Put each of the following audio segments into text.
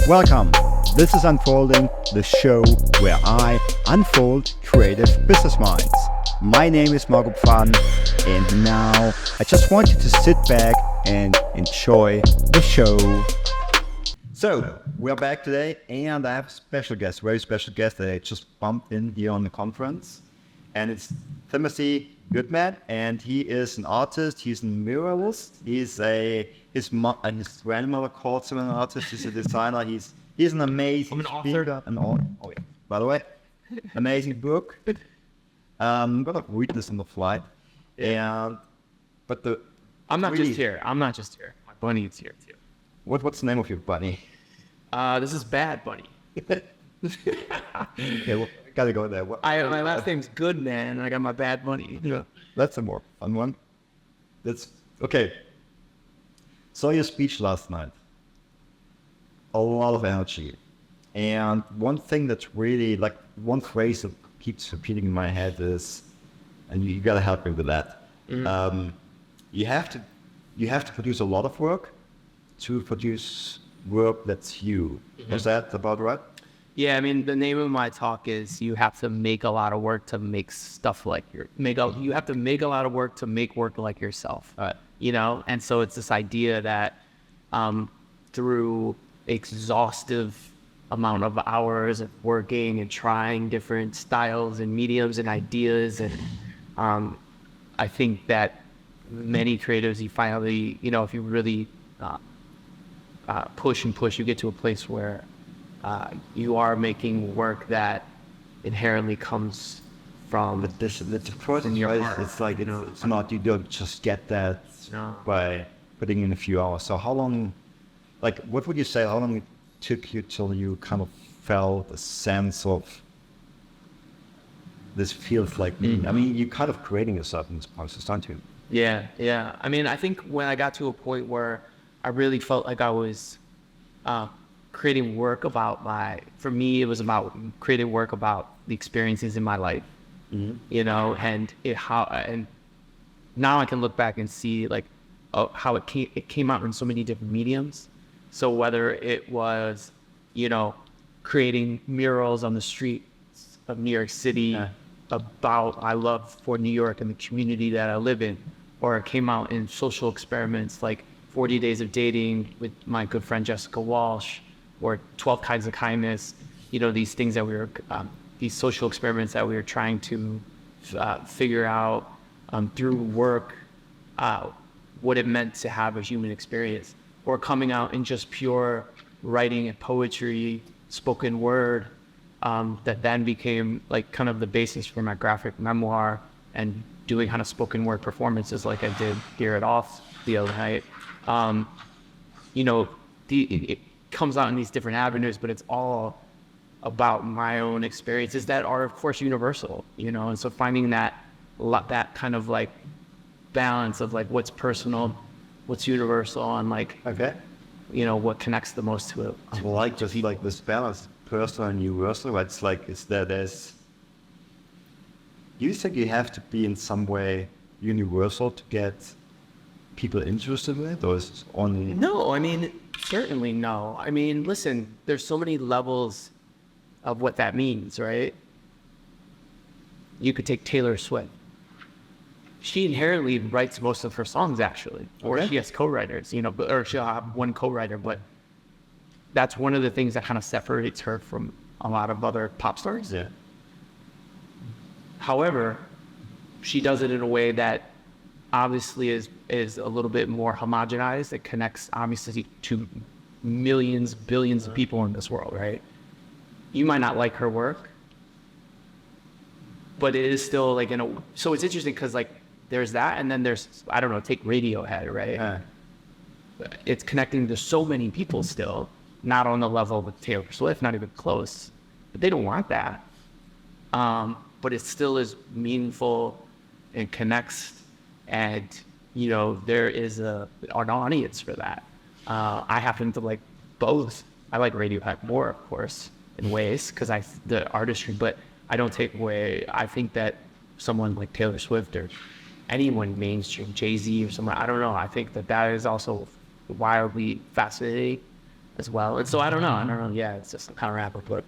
Welcome. This is Unfolding, the show where I unfold creative business minds. My name is Marco Pfaden, and now I just want you to sit back and enjoy the show. So, we're back today, and I have a special guest, very special guest that I just bumped in here on the conference. And it's Timothy Goodman, and he is an artist, he's a muralist, his grandmother calls him an artist, he's a designer, he's an amazing speaker. By the way, amazing book. I'm gonna read this on the fly. I'm not just here. My bunny is here too. What's the name of your bunny? This is Bad Bunny. Okay, well, gotta go there. My last name's Goodman, and I got my Bad Bunny. Yeah. That's a more fun one. That's okay. Saw your speech last night. A lot of energy. And one thing that's really, like, one phrase that keeps repeating in my head is, and you gotta help me with that. Mm-hmm. You have to produce a lot of work to produce work that's you. Mm-hmm. Is that about right? Yeah, I mean, the name of my talk is you have to make a lot of work to make stuff like you have to make a lot of work to make work like yourself. Right. You know, and so it's this idea that through exhaustive amount of hours of working and trying different styles and mediums and ideas, and I think that many creatives, you finally, you know, if you really push, you get to a place where you are making work that inherently comes from in your heart. It's like, you know, it's not, you don't just get that by putting in a few hours. So how long, like, what would you say, how long it took you till you kind of felt a sense of this feels like me? I mean, you're kind of creating yourself in this process, aren't you? Yeah. I mean, I think when I got to a point where I really felt like I was creating work about for me, it was about creating work about the experiences in my life, you know, and now I can look back and see like how it came out in so many different mediums. So whether it was, you know, creating murals on the streets of New York City about my love for New York and the community that I live in, or it came out in social experiments like 40 Days of Dating with my good friend Jessica Walsh, or 12 Kinds of Kindness, you know, these things that we were, these social experiments that we were trying to figure out through work, what it meant to have a human experience, or coming out in just pure writing and poetry, spoken word, that then became like kind of the basis for my graphic memoir and doing kind of spoken word performances like I did here at Off the other night. You know, it comes out in these different avenues, but it's all about my own experiences that are, of course, universal, you know, and so finding that kind of like balance of like what's personal, what's universal, and like, you know, what connects the most to it. I like just like this balance, personal and universal. It's like, you think you have to be in some way universal to get people interested in it, or is it only? No, I mean, certainly no. I mean, listen, there's so many levels of what that means, right? You could take Taylor Swift. She inherently writes most of her songs, actually, or she has co-writers, you know, or she'll have one co-writer, but that's one of the things that kind of separates her from a lot of other pop stars. Yeah. However, she does it in a way that obviously is a little bit more homogenized. It connects obviously to millions, billions of people in this world, right? You might not like her work, but it is still like so it's interesting because like there's that, and then there's, I don't know, take Radiohead, right? It's connecting to so many people still, not on the level with Taylor Swift, not even close, but they don't want that. But it still is meaningful and connects, and you know, there is an audience for that. I happen to like both. I like Radiohead more, of course, in ways, because the artistry, but I don't take away. I think that someone like Taylor Swift or anyone mainstream, Jay-Z or someone, I don't know. I think that is also wildly fascinating as well. And so I don't know. Yeah, it's just kind of wrap up. But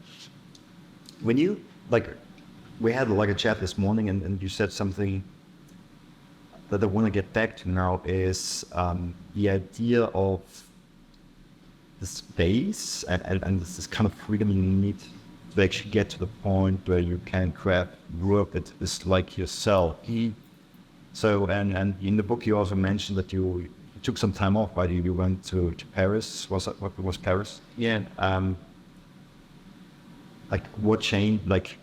When you, like, we had like a chat this morning and you said something that I want to get back to now is the idea of the space and this kind of freedom you need to actually get to the point where you can craft work that is like yourself. So, and in the book you also mentioned that you took some time off, right? You went to Paris. What was Paris? yeah, Like what changed? Like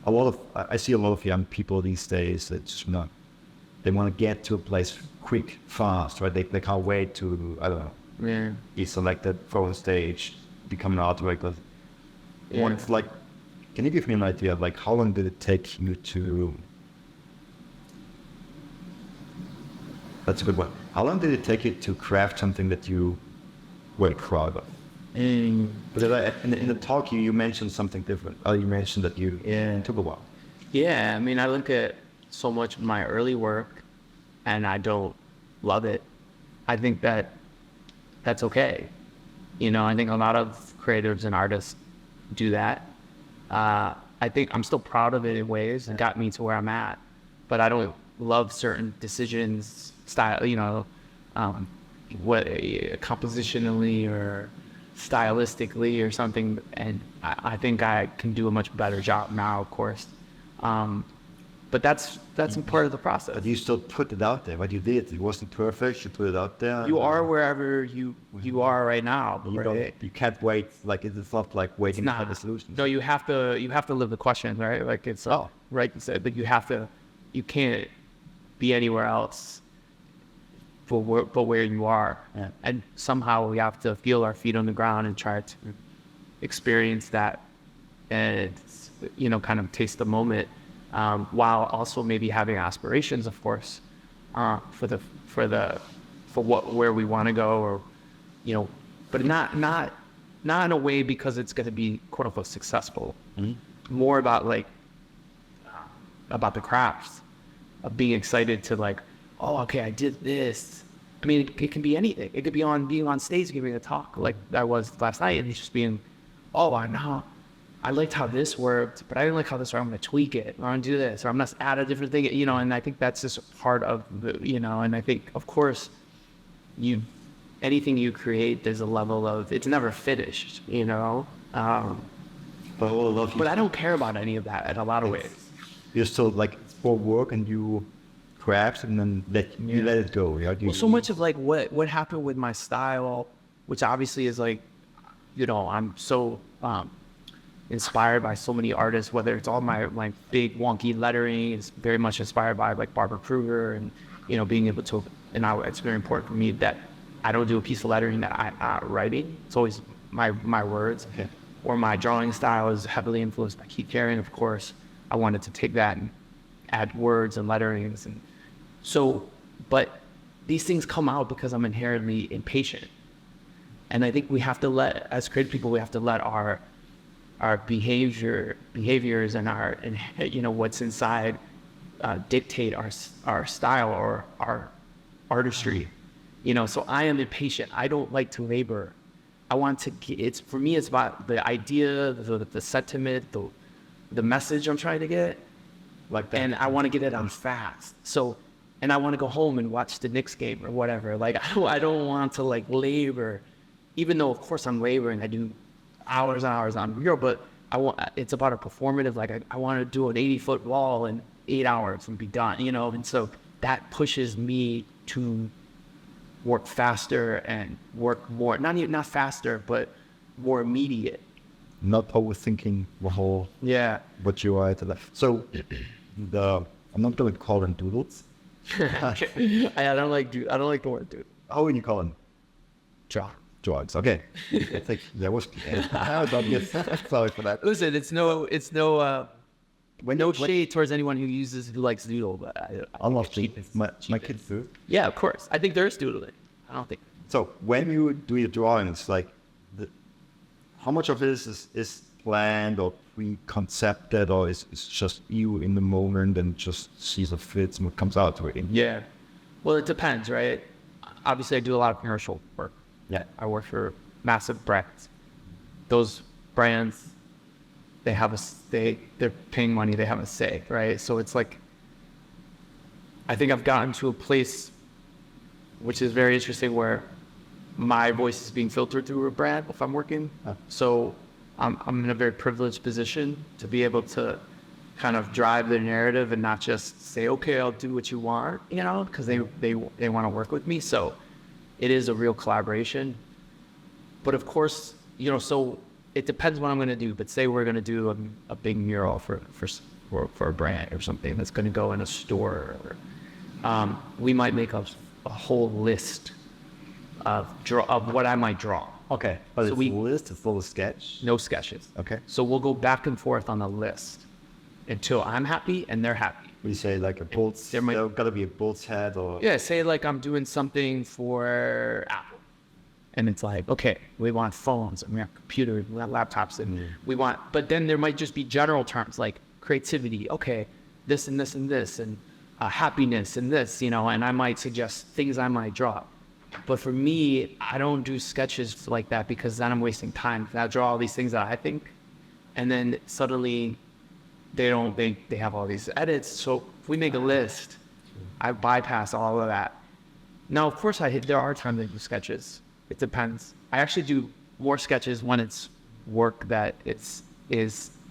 I see a lot of young people these days that just not, they want to get to a place quick, fast, right? They can't wait to, I don't know, yeah, be selected for the stage, become an art director. yeah. What's like, can you give me an idea of like how long did it take you to, that's a good one. How long did it take you to craft something that you were proud of? Because in the talk you mentioned something different. You mentioned that you took a while. Yeah, I mean, I look at so much of my early work and I don't love it. I think that's okay. I think a lot of creatives and artists do that. I think I'm still proud of it in ways that got me to where I'm at, but I don't love certain decisions, style, what compositionally or stylistically or something. And I think I can do a much better job now, of course. But that's part of the process. But you still put it out there. What you did, it wasn't perfect. You put it out there. You are wherever you are right now. You can't wait. Like it's not like waiting for the solution. No, you have to live the question, right? Like it's right. But you can't be anywhere else but where you are. Yeah. And somehow we have to feel our feet on the ground and try to experience that, and kind of taste the moment. While also maybe having aspirations, of course, for where we want to go, or but not in a way because it's going to be quote unquote successful. Mm-hmm. More about about the crafts, of being excited to I did this. I mean, it can be anything. It could be being on stage giving a talk like I was last night, and it's just being, I liked how this worked, but I didn't like how this worked. I'm going to tweak it, or I'm going to do this, or I'm going to add a different thing, and I think that's just part of and I think, of course, anything you create, there's a level of, it's never finished, But I don't care about any of that in a lot of ways. You're still for work and you craft and then you let it go. So much of what happened with my style, which obviously is I'm so, inspired by so many artists, whether it's all my big wonky lettering. It's very much inspired by Barbara Kruger, and being able to, and it's very important for me that I don't do a piece of lettering that I'm writing. It's always my words. Okay. Or my drawing style is heavily influenced by Keith Haring, of course. I wanted to take that and add words and letterings, and so, but these things come out because I'm inherently impatient, and I think we have to as creative people, we have to let our behaviors and what's inside dictate our style or our artistry. So I am impatient. I don't like to labor. I want to for me it's about the idea, the sentiment, the message I'm trying to get, like that. And I want to get it out fast. So, and I want to go home and watch the Knicks game or whatever. I don't want to labor, even though of course I'm laboring. I do hours and hours on mural, but it's about a performative, I want to do an 80-foot wall in 8 hours and be done, and so that pushes me to work faster and work more, not faster, but more immediate. Not overthinking the whole, what you are to that. So I'm not going to call them doodles. I don't like the word doodle. How would you call them? Drugs. Okay. I think that was. Sorry for that. Listen, it's no shade towards anyone who likes doodle, but I love my kids do. Yeah, of course. I think there's doodling. I don't think. So when you do your drawings, how much of this is planned or pre-concepted, or is just you in the moment and just sees a fit and what comes out really? Yeah. Well, it depends, right? Obviously, I do a lot of commercial work. Yeah. I work for massive brands. Those brands, they're paying money, they have a say, right? So it's like, I think I've gotten to a place which is very interesting where my voice is being filtered through a brand if I'm working. So I'm in a very privileged position to be able to kind of drive the narrative and not just say, okay, I'll do what you want, because they want to work with me. So it is a real collaboration. But of course, so it depends what I'm going to do. But say we're going to do a big mural for a brand or something that's going to go in a store. We might make a whole list of what I might draw. Okay, but So it's a list, it's a little sketch. No sketches. Okay. So we'll go back and forth on the list until I'm happy and they're happy. We say like a bull's, There might- got to be a bull's head or... Yeah, say like I'm doing something for Apple. And it's like, okay, we want phones, and we have computers, we have laptops, and we want, but then there might just be general terms like creativity, okay, this and this and this, and happiness and this, and I might suggest things I might draw. But for me, I don't do sketches like that because then I'm wasting time. I draw all these things that I think, and then suddenly they have all these edits. So if we make a list, I bypass all of that. Now, of course, there are times I do sketches. It depends. I actually do more sketches when it's work that is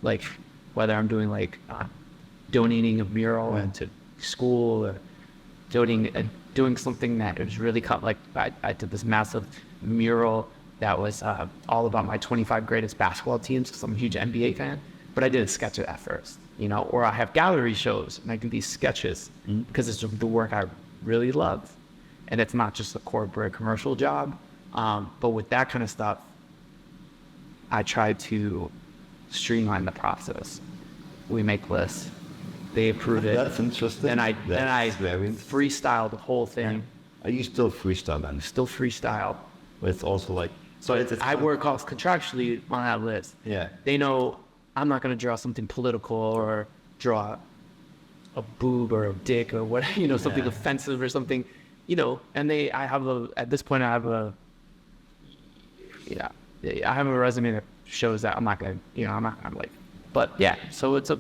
like, whether I'm doing like donating a mural into school or doing something that was really like I did this massive mural that was all about my 25 greatest basketball teams because I'm a huge NBA fan. But I did a sketch of that first, or I have gallery shows and I do these sketches because it's the work I really love. And it's not just a corporate commercial job. But with that kind of stuff, I try to streamline the process. We make lists, they approve it. That's interesting. And I very freestyle the whole thing. Are you still freestyle then? Still freestyle. But it's also like... So I work off contractually on that list. Yeah. They know I'm not going to draw something political or draw a boob or a dick or what, something offensive or something, and at this point I have a resume that shows that I'm not going to, I'm like, but yeah, so it's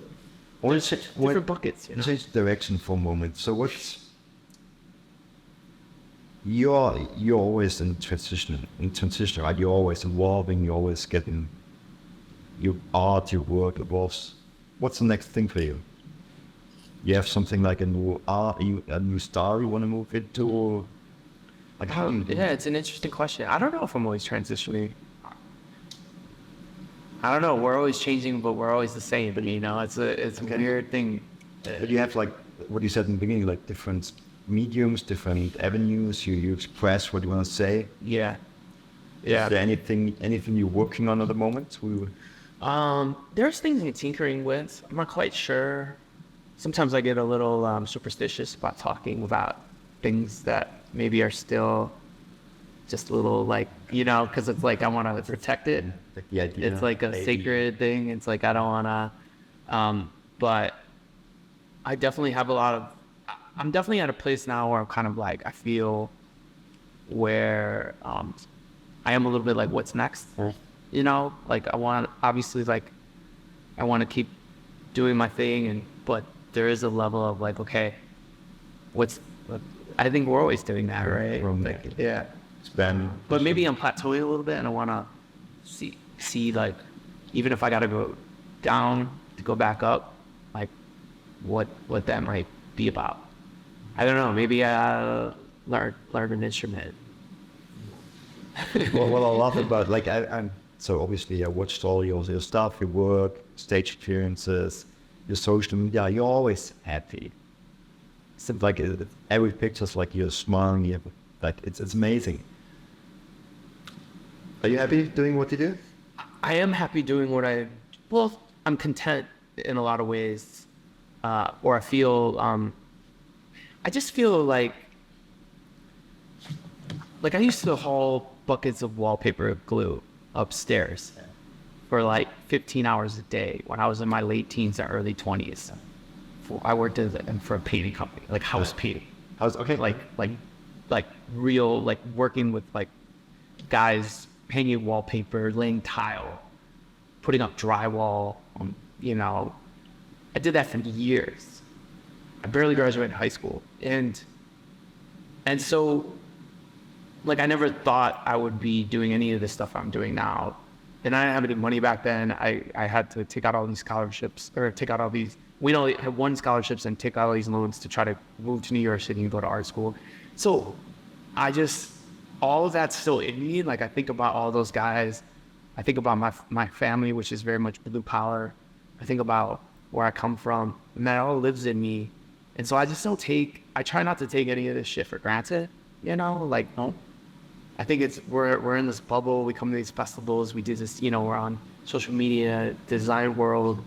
different buckets. Change direction for a moment. So you're always in transition, right? You're always evolving, you're always getting your art, your work evolves. What's the next thing for you? You have something like a new art, a new style you want to move into? Or like how do you do it's an interesting question. I don't know if I'm always transitioning. I don't know. We're always changing, but we're always the same. But it's a weird thing. You have like what you said in the beginning, like different mediums, different avenues. You express what you want to say. Yeah. Is there anything you're working on at the moment? There's things I'm tinkering with. I'm not quite sure. Sometimes I get a little superstitious about talking about things that maybe are still just a little like, because it's like I want to protect it. Like the idea, it's like a sacred thing. It's like I don't want to, but I definitely have I'm definitely at a place now where I'm kind of like, I feel where I am a little bit like, what's next? Like I want to keep doing my thing, but there is a level of like, okay, I think we're always doing that, right? Like, yeah. But maybe I'm plateauing a little bit and I want to see like, even if I got to go down to go back up, like what that might be about. I don't know. Maybe learn an instrument. well, I love about like I'm so obviously I watched all your stuff, your work, stage experiences, your social media. You're always happy. It's like every picture's like you're smiling. Like it's amazing. Are you happy doing what you do? I am happy doing I'm content in a lot of ways, or I feel. I just feel like I used to haul buckets of wallpaper glue upstairs for like 15 hours a day when I was in my late teens and early 20s. I worked for a painting company, like house painting. Okay. Like real, like working with like guys painting wallpaper, laying tile, putting up drywall, you know. I did that for years. I barely graduated high school. And so, like, I never thought I would be doing any of the stuff I'm doing now. And I didn't have any money back then. I had to take out all these scholarships, or take out all these, we only had one scholarships and take out all these loans to try to move to New York City and go to art school. So all of that's still in me. Like, I think about all those guys. I think about my family, which is very much blue collar. I think about where I come from, and that all lives in me. And so I try not to take any of this shit for granted, you know, like, I think we're in this bubble. We come to these festivals. We do this, you know, we're on social media, design world.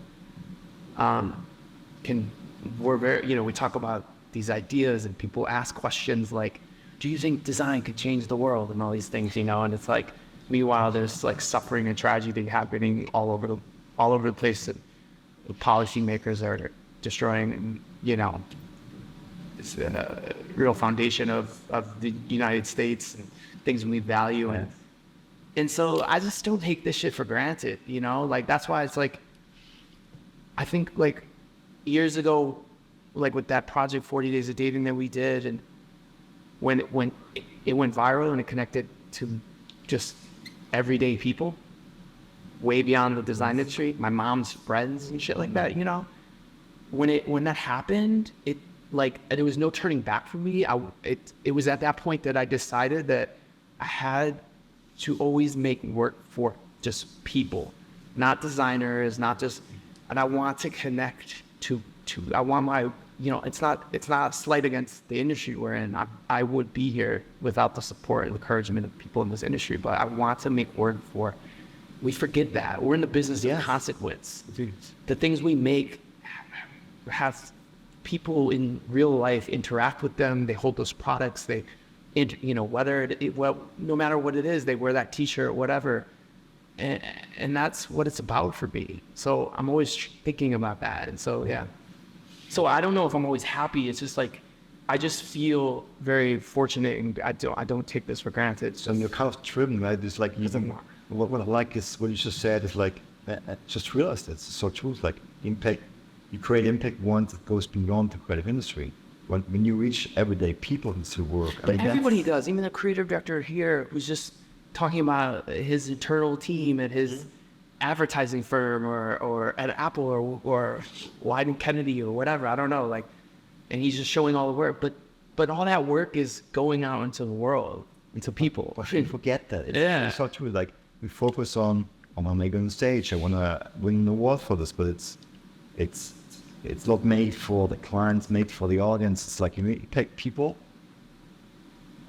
We're very, you know, we talk about these ideas and people ask questions like, do you think design could change the world, and all these things, you know? And it's like, meanwhile, there's like suffering and tragedy happening all over the place. That the policymakers are destroying, you know, it's a real foundation of the United States and things we value. And so I just don't take this shit for granted, you know? Like, that's why it's like, I think like years ago, like with that project 40 Days of Dating that we did, and when it went viral and it connected to just everyday people way beyond the design industry, my mom's friends and shit like that, you know, when that happened, it like, and there was no turning back for me. It was at that point that I decided that I had to always make work for just people, not designers, not just, and I want to connect to I want my, you know, it's not a slight against the industry we're in. I would be here without the support and encouragement of people in this industry, but I want to make work for, we forget that. We're in the business of consequence. The things we make have people in real life interact with them. They hold those products. They, you know, no matter what it is, they wear that T-shirt, whatever. And that's what it's about for me. So I'm always thinking about that. And so, yeah. So I don't know if I'm always happy. It's just like, I just feel very fortunate, and I don't take this for granted. So you're kind of driven, right? It's like, what I like is what you just said is like, I just realized it's so true. It's like impact, you create impact once it goes beyond the creative industry. When you reach everyday people into work. But everybody does. Even the creative director here was just talking about his internal team at his advertising firm or at Apple or Wyden Kennedy or whatever. I don't know. Like, and he's just showing all the work. But all that work is going out into the world, into people. I shouldn't forget that. It's so true. Like, we focus on I'm making on stage. I want to win an award for this, but it's not made for the clients, made for the audience. It's like you take people.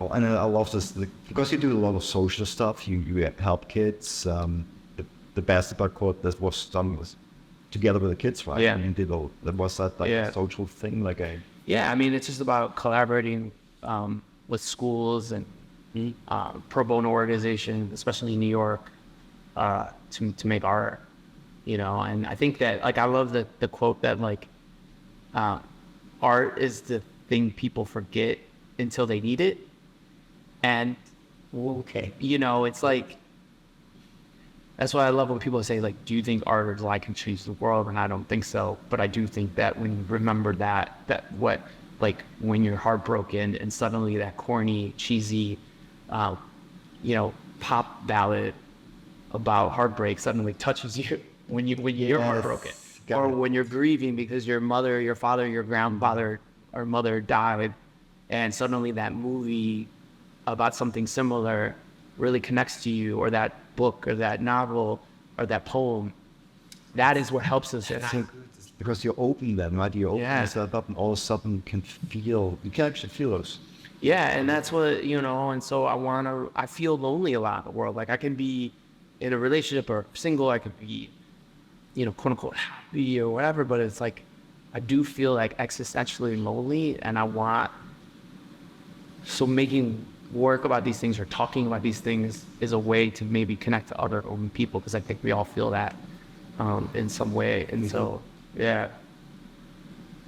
Oh, and I love this because you do a lot of social stuff. You help kids. The basketball court that was done was together with the kids, right? Yeah. And you did all that. Was that like a social thing, like a? Yeah, I mean, it's just about collaborating with schools and pro bono organizations, especially in New York, to make art. You know, and I think that, like, I love the quote that, like, art is the thing people forget until they need it. And, you know, it's like, that's why I love when people say, like, do you think art or design can change the world? And I don't think so. But I do think that when you remember like, when you're heartbroken and suddenly that corny, cheesy, you know, pop ballad about heartbreak suddenly touches you when you're heartbroken. Or when you're grieving because your mother, your father, your grandfather or mother died, and suddenly that movie about something similar really connects to you, or that book or that novel or that poem. That is what helps us. Because you open them, right? You open yourself up, and all of a sudden you can actually feel those. Yeah, and that's what, you know, and so I feel lonely a lot in the world. Like, I can be in a relationship or single, I could be, you know, quote unquote happy or whatever, but it's like, I do feel like existentially lonely, and so making work about these things or talking about these things is a way to maybe connect to other open people, because I think we all feel that in some way. And so, yeah,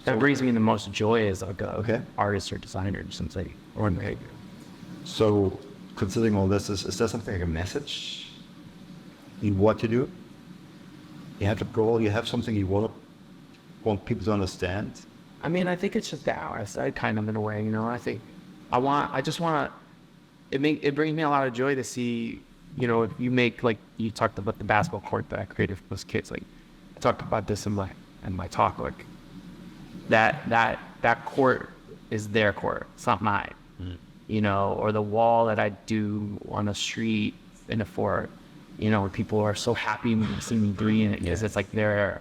that brings me the most joy as like a artist or designer or something. So considering all this, is there something like a message in what you do? You have a goal, you have something you want people to understand? I mean, I think it's just the hour side kind of in a way, you know. I just want to, it brings me a lot of joy to see, you know, if you make, like, you talked about the basketball court that I created for those kids. Like, I talked about this in my talk, like, that court is their court, it's not mine. You know, or the wall that I do on the street in the fort, you know, where people are so happy when they see me doing it because it's like their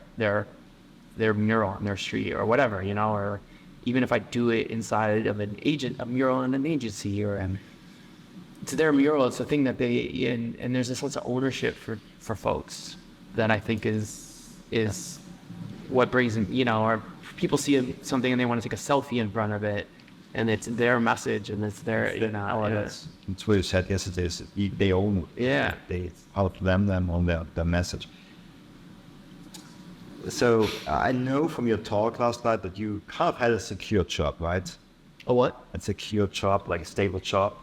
mural on their street or whatever, you know, or even if I do it inside of a mural in an agency, or it's their mural, it's a thing that they, and there's this sense of ownership for folks that I think is what brings them, you know, or people see something and they want to take a selfie in front of it, and it's their message and it's their, you know. That's what you said yesterday, is they own it. Yeah. They help them on their message. So I know from your talk last night that you kind of had a secure job, right? A what? A secure job, like a stable job.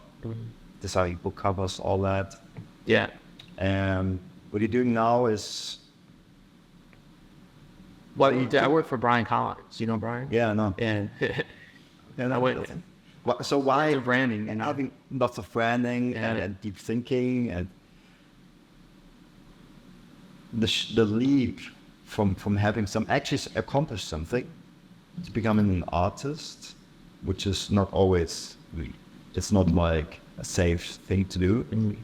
Designing book covers, all that. Yeah. What you're doing now is... Well, I work for Brian Collins. You know Brian? Yeah, I know. And I went. So why Branding and having lots of branding and deep thinking and the leap from having actually accomplished something to becoming an artist, which is not always, it's not like a safe thing to do.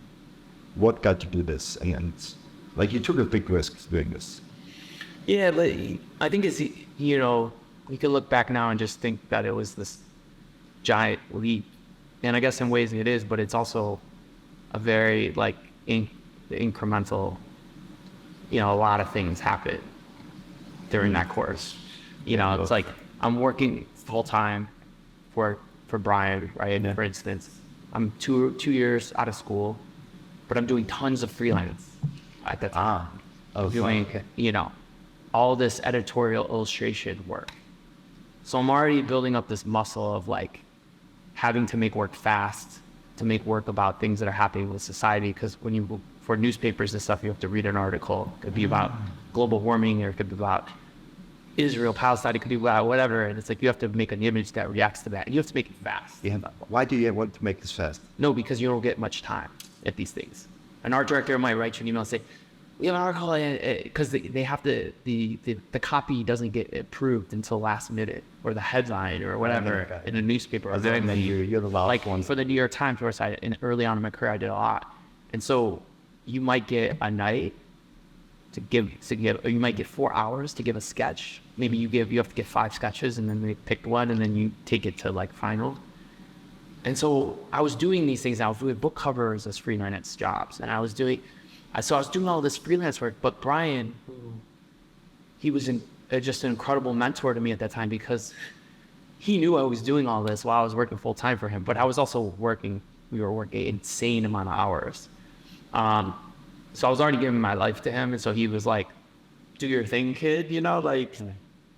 What got you to do this? And like, you took a big risk doing this. Yeah, but I think it's, you know, you can look back now and just think that it was this giant leap, and I guess in ways it is, but it's also a very like incremental, you know, a lot of things happen during that course. You know, it's like I'm working full time for Brian, right? Yeah. For instance, I'm two years out of school, but I'm doing tons of freelance at the time. Doing, you know, all this editorial illustration work. So I'm already building up this muscle of like having to make work fast, to make work about things that are happening with society. Because when you, for newspapers and stuff, you have to read an article. It could be about global warming, or it could be about Israel, Palestine, it could be about whatever. And it's like, you have to make an image that reacts to that. And you have to make it fast. Yeah. Why do you want to make this fast? No, because you don't get much time at these things. An art director might write you an email and say, we have an article, because they have to, the copy doesn't get approved until last minute, or the headline or whatever in a newspaper. And then you're the last like one. For the New York Times, where early on in my career, I did a lot. And so you might get a night to give, or you might get 4 hours to give a sketch. Maybe you have to get 5 sketches, and then they pick one, and then you take it to like final. And so I was doing these things. I was doing book covers as freelance jobs, and I was doing all this freelance work. But Brian, he was just an incredible mentor to me at that time, because he knew I was doing all this while I was working full time for him. But I was also working. We were working an insane amount of hours. So I was already giving my life to him, and so he was like, "Do your thing, kid," you know, like.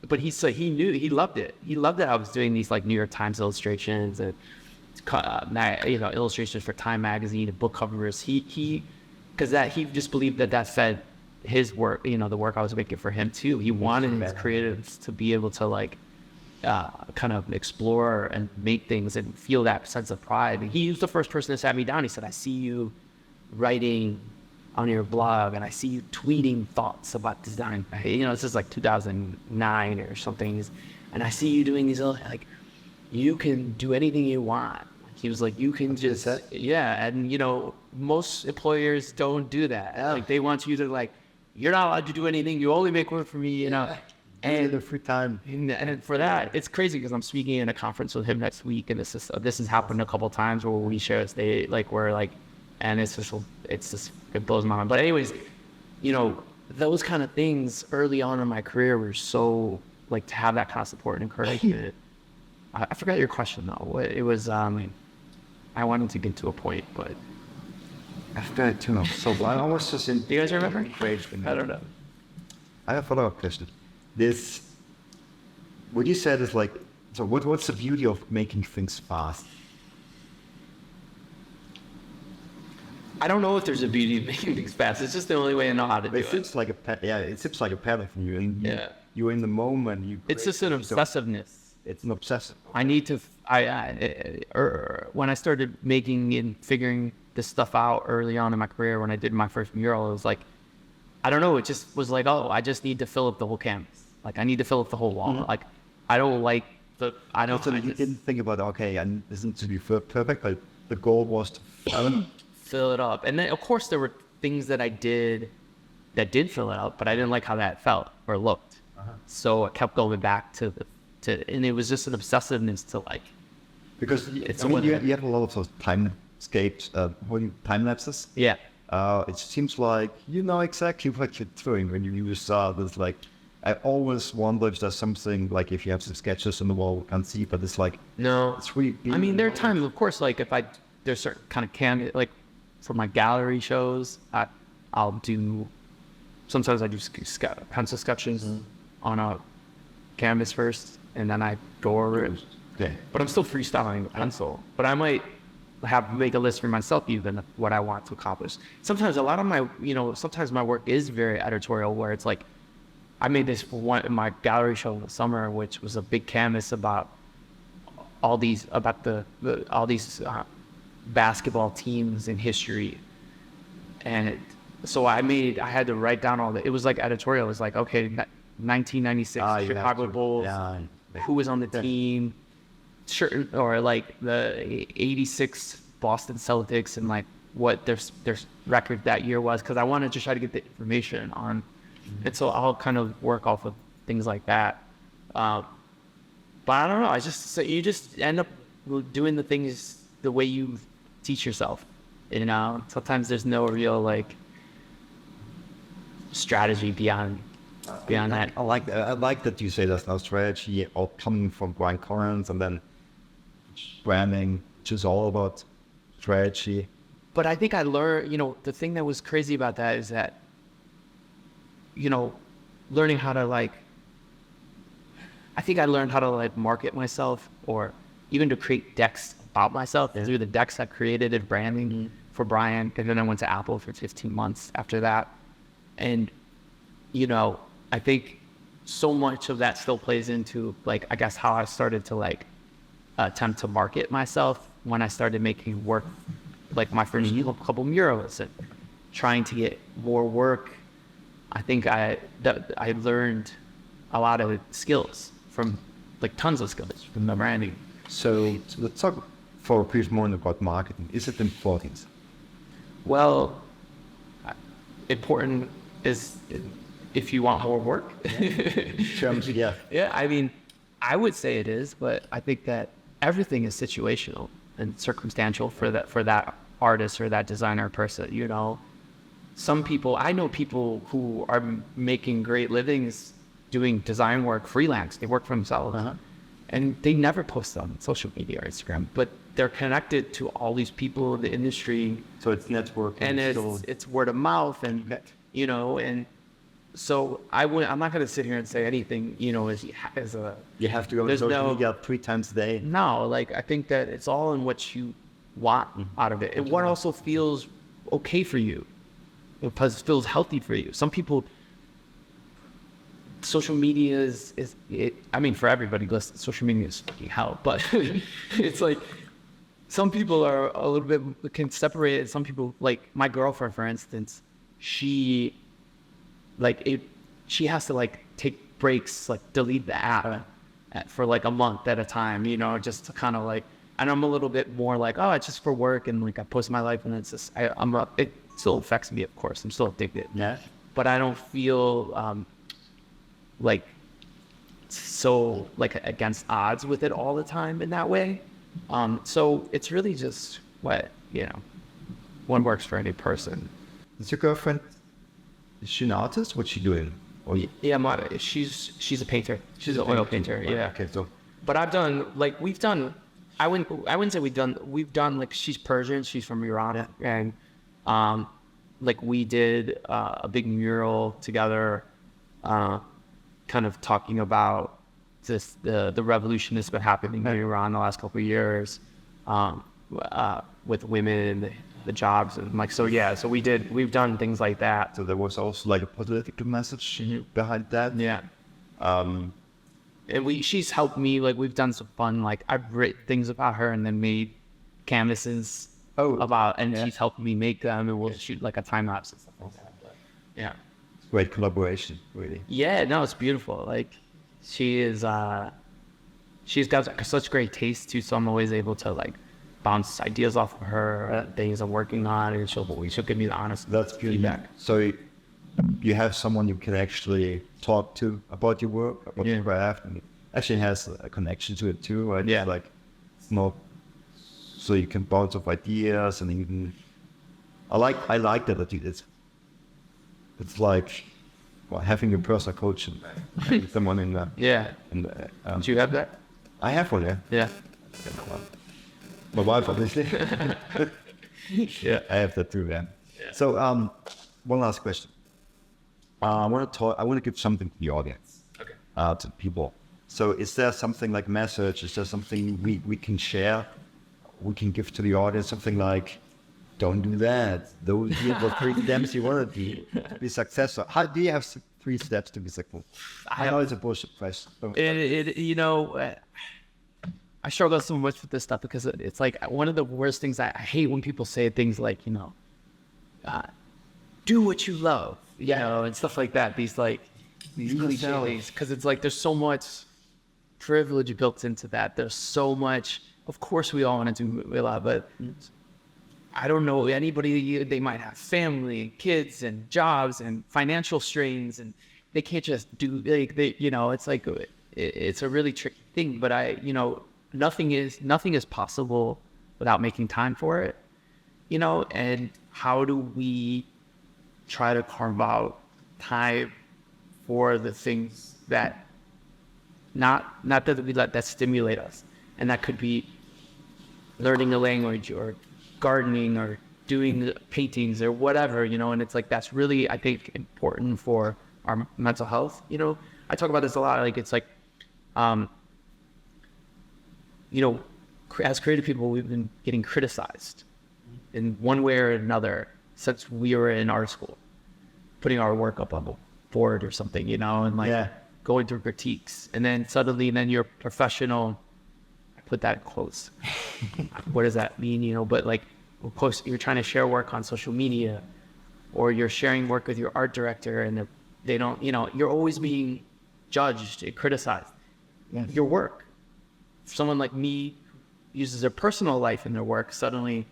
But he knew, he loved it. He loved that I was doing these like New York Times illustrations and you know, illustrations for Time magazine and book covers. He just believed that fed his work, you know, the work I was making for him too. He wanted his creatives to be able to like kind of explore and make things and feel that sense of pride. And he was the first person that sat me down. He said, "I see you writing on your blog, and I see you tweeting thoughts about design. You know, this is like 2009 or something. And I see you doing these, like, you can do anything you want." He was like, you can just, yeah. And, you know, most employers don't do that. Yeah. Like, they want you to, like, you're not allowed to do anything. You only make work for me, you know. And the free time. And for that, it's crazy, because I'm speaking in a conference with him next week, and this has happened a couple of times where we share a state, like, we're like, and it blows my mind. But anyways, you know, those kind of things early on in my career were so, like, to have that kind of support and encouragement. I forgot your question though. It was, I wanted to get to a point, but I forgot it too. So I almost just in. Do you guys remember? I don't know. I have a follow-up question. What you said is like, so what's the beauty of making things fast? I don't know if there's a beauty in making things fast. It's just the only way I know how to do It it. seems like it seems like a pattern for you. And Yeah. you're in the moment. It's just an obsessiveness. It's an obsessive. I need to, when I started making and figuring this stuff out early on in my career, when I did my first mural, it was like, I don't know, it just was like, oh, I just need to fill up the whole canvas. Like, I need to fill up the whole wall. Mm-hmm. Like, I don't like So you didn't think about, okay, and this isn't to be perfect, but the goal was to fill it up. And then, of course, there were things that I did that did fill it up, but I didn't like how that felt or looked. So I kept going back and it was just an obsessiveness to like. Because you have a lot of those timescapes, time lapses. Yeah. It seems like you know exactly what you're doing when you use this. Like, I always wonder if there's something like if you have some sketches on the wall we can't see, but it's like no. It's really. I mean, there are times, of course, like if there's certain kind of like for my gallery shows, I'll do. Sometimes I do pencil sketches on a canvas first, and then I go over it. Okay. But I'm still freestyling with pencil. But I might make a list for myself even of what I want to accomplish. Sometimes a lot of my, sometimes my work is very editorial where it's like, I made this one in my gallery show in the summer, which was a big canvas about all these basketball teams in history. And so I had to write down it was like editorial. It was like, okay, 1996 Chicago Bulls, who was on the team, or like the 86 Boston Celtics and like what their record that year was. Cause I wanted to try to get the information on. And so I'll kind of work off of things like that. But I don't know. You just end up doing the things the way you teach yourself. Sometimes there's no real like strategy beyond that. I like that. I like that you say there's no strategy, all coming from Brian Correns and then branding, which is all about strategy. But I think I learned, the thing that was crazy about that is that, learning how to I think I learned how to market myself or even to create decks about myself through the decks I created and branding for Brian. And then I went to Apple for 15 months after that. And, I think so much of that still plays into I guess how I started to attempt to market myself when I started making work, my first couple murals and trying to get more work. I think I learned a lot of skills from tons of skills from the branding. So let's talk for a brief moment about marketing. Is it important? Well, important is if you want more work. Yeah. Yeah, I mean, I would say it is, but I think that everything is situational and circumstantial for that artist or that designer person. I know people who are making great livings doing design work freelance. They work for themselves. And they never post on social media or Instagram, but they're connected to all these people in the industry. So it's networking. And it's word of mouth and, and so I'm not going to sit here and say anything, as a... You have to go to social media 3 times a day. No, I think that it's all in what you want out of it. And what also feels okay for you. It feels healthy for you. Some people... Social media is for everybody, listen, social media is fucking hell, but it's some people are a little bit, can separate it. Some people, my girlfriend, for instance, she has to take breaks, delete the app for a month at a time, just to kind of and I'm a little bit more it's just for work and I post my life and it's just, it still affects me, of course. I'm still addicted. Yeah. But I don't feel, so against odds with it all the time in that way. So it's really just what works for any person. Is your girlfriend, is she an artist? What's she doing? Yeah, she's a painter. She's an oil painter. Yeah. Okay, so. But I've done we've done. I wouldn't say we've done she's Persian. She's from Iran, and we did a big mural together. Kind of talking about the revolution that's been happening in Iran the last couple of years, with women the jobs. And like, so yeah, so we've done things like that. So there was also like a political message behind that. Yeah. And she's helped me, like we've done some fun, like I've written things about her and then made canvases about, and she's helped me make them, and we'll shoot like a time lapse and stuff like that. But, yeah. It's great collaboration, really. Yeah, no, it's beautiful. Like she's got such great taste too, so I'm always able to like bounce ideas off of her, things I'm working on, and she'll give me the honest feedback. So you have someone you can actually talk to about your work, about your craft, and it actually has a connection to it too, right? Yeah. Like, it's not, so you can bounce off ideas, and even, I like that it's like, well, having a personal coach and someone in that. Yeah. And, do you have that? I have one, yeah. Yeah. My wife, obviously. Yeah. I have that too, yeah. So, one last question. I want to give something to the audience, to people. So is there something like message? Is there something we can share? We can give to the audience something like, don't do that. Those are the 3 steps you want to be successful. How do you have 3 steps to be successful? I know it's a bullshit question. I struggle so much with this stuff because it's like one of the worst things. I hate when people say things like, do what you love, and stuff like that. These cliches, because it's like there's so much privilege built into that. There's so much. Of course, we all want to do what we love, but I don't know anybody. They might have family and kids and jobs and financial strains, and they can't just do It's like it's a really tricky thing. But nothing is possible without making time for it. And how do we try to carve out time for the things that not that we let that stimulate us, and that could be learning a language or gardening or doing paintings or whatever, and it's like that's really, I think, important for our mental health. I talk about this a lot. Like it's like as creative people, we've been getting criticized in one way or another since we were in art school, putting our work up on the board or something, and going through critiques. And then suddenly, you're professional. I put that in quotes. What does that mean? But like, of course, you're trying to share work on social media, or you're sharing work with your art director, and they don't, you're always being judged and criticized. Yes. Your work. If someone like me uses their personal life in their work, suddenly,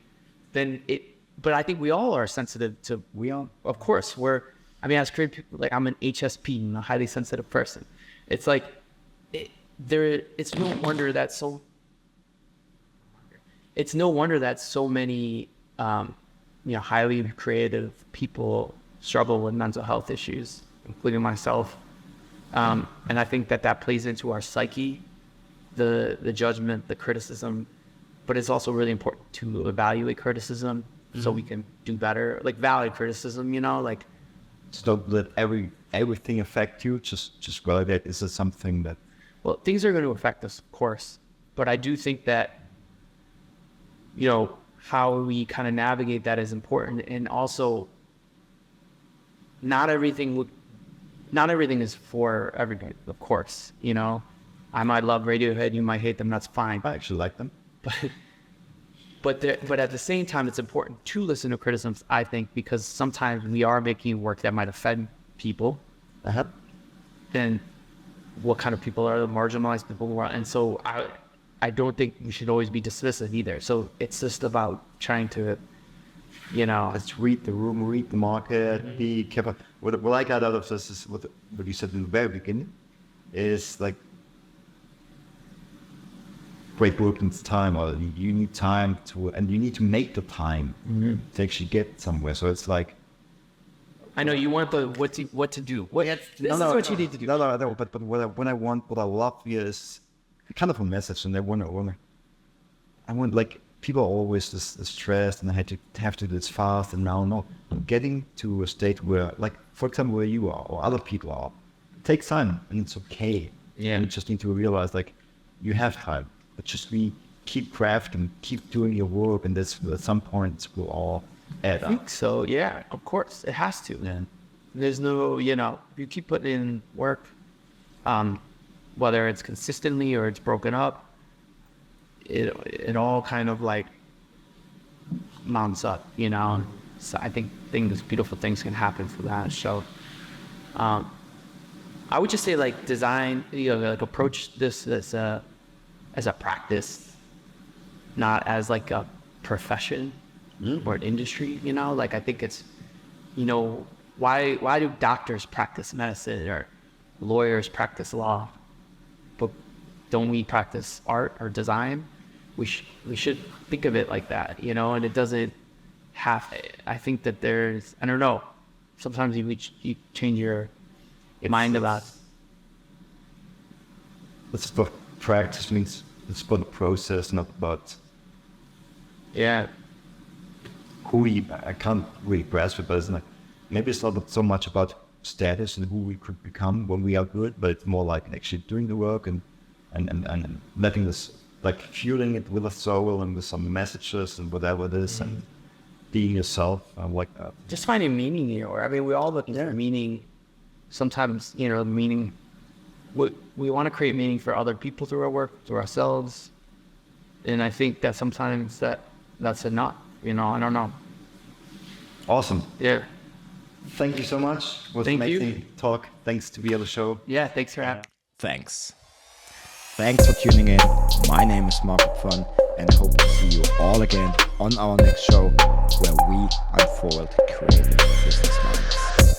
but I think we all are sensitive to. We all, of course, as creative people, like I'm an HSP, I'm a highly sensitive person. It's like, it's no wonder that so many, highly creative people struggle with mental health issues, including myself. And I think that plays into our psyche, the judgment, the criticism, but it's also really important to evaluate criticism so we can do better, like valid criticism, like. Just don't let everything affect you. Just validate. Is it something that? Well, things are going to affect us, of course, but I do think that, how we kind of navigate that is important, and also, not everything is for everybody, of course. I might love Radiohead, you might hate them. That's fine. I actually like them, but at the same time, it's important to listen to criticisms, I think, because sometimes we are making work that might offend people. Then what kind of people are the marginalized people who are? And so I don't think we should always be dismissive either. So it's just about trying to, let's read the room, read the market, be careful. What I got out of this is what you said in the very beginning, is like, great work needs time, or you need time and you need to make the time to actually get somewhere. So it's like, I know you want what to do. This is what you need to do. No. But what I love here is kind of a message, and I want like, people are always stressed, and I have to do this fast, and now no, getting to a state where, like, for example, where you are or other people are, it takes time, and it's okay. Yeah. And you just need to realize, like, you have time. But just be keep crafting, keep doing your work, and this at some point will all add I up. think so. Yeah, of course, it has to. Yeah. There's no, if you keep putting in work, whether it's consistently or it's broken up, it all kind of like mounts up, So I think beautiful things can happen for that. So, I would just say like design, like approach this as a practice, not as like a profession or an industry. Like I think it's, why do doctors practice medicine or lawyers practice law, but don't we practice art or design? We should think of it like that, and it doesn't have. I think that there's, I don't know. Sometimes you change your mind about. That's what practice means. It's about the process, not about Yeah. I can't really grasp it, but it's like, maybe it's not so much about status and who we could become when we are good, but it's more like actually doing the work and letting this, like fueling it with a soul and with some messages and whatever it is, and being yourself. Like that. Just finding meaning in your work. I mean, we're all looking for meaning. Sometimes, meaning. We want to create meaning for other people through our work, through ourselves, and I think that sometimes that's enough. I don't know. Awesome. Yeah. Thank you so much. It was Thank amazing you. talk. Thanks to be on the show. Yeah. Thanks for having. Thanks. Thanks for tuning in. My name is Marco Fun, and I hope to see you all again on our next show where we unfold creative business minds.